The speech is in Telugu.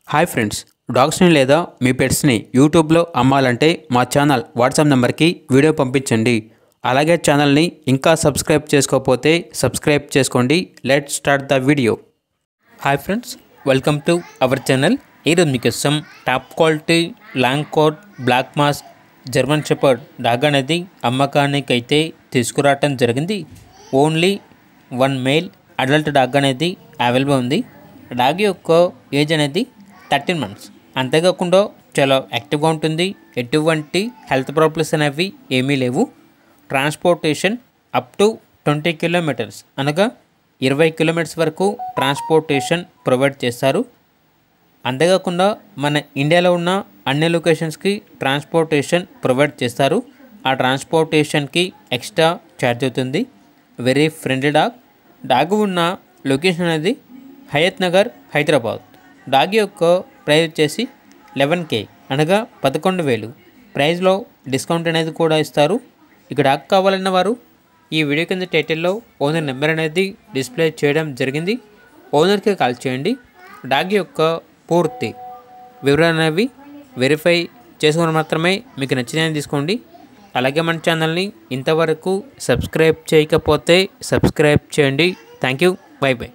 హాయ్ ఫ్రెండ్స్, డాగ్స్ని లేదా మీ పెట్స్ని యూట్యూబ్లో అమ్మాలంటే మా ఛానల్ వాట్సాప్ నెంబర్కి వీడియో పంపించండి. అలాగే ఛానల్ని ఇంకా సబ్స్క్రైబ్ చేసుకోకపోతే సబ్స్క్రైబ్ చేసుకోండి. Let's start the video. Hi friends, welcome to our channel. ఈరోజు మీకోసం top quality long coat black mask German shepherd dog అనేది అమ్మకానికి అయితే తీసుకురావటం జరిగింది. ఓన్లీ 1 మేల్ అడల్ట్ డాగ్ అనేది అవైలబుల్ ఉంది. డాగ్ యొక్క ఏజ్ అనేది 13 months. అంతేకాకుండా చాలా యాక్టివ్గా ఉంటుంది. ఎటువంటి హెల్త్ ప్రాబ్లమ్స్ అనేవి ఏమీ లేవు. ట్రాన్స్పోర్టేషన్ అప్ టు 20 kilometers అనగా 20 kilometers వరకు ట్రాన్స్పోర్టేషన్ ప్రొవైడ్ చేస్తారు. అంతేకాకుండా మన ఇండియాలో ఉన్న అన్ని లొకేషన్స్కి ట్రాన్స్పోర్టేషన్ ప్రొవైడ్ చేస్తారు. ఆ ట్రాన్స్పోర్టేషన్కి ఎక్స్ట్రా ఛార్జ్ అవుతుంది. వెరీ ఫ్రెండ్లీ డాగ్ ఉన్న లొకేషన్ అనేది హయత్ నగర్, హైదరాబాద్. డాగ్ యొక్క ప్రైస్ వచ్చేసి 11K అనగా 11,000. ప్రైస్లో డిస్కౌంట్ అనేది కూడా ఇస్తారు. ఇక డాగ్ కావాలన్న వారు ఈ వీడియో కింద టైటిల్లో ఓనర్ నెంబర్ అనేది డిస్ప్లే చేయడం జరిగింది. ఓనర్కి కాల్ చేయండి. డాగ్ యొక్క పూర్తి వివరాలు అనేవి వెరిఫై చేసుకుని మాత్రమే మీకు నచ్చినవి తీసుకోండి. అలాగే మన ఛానల్ని ఇంతవరకు సబ్స్క్రైబ్ చేయకపోతే సబ్స్క్రైబ్ చేయండి. Thank you. By by.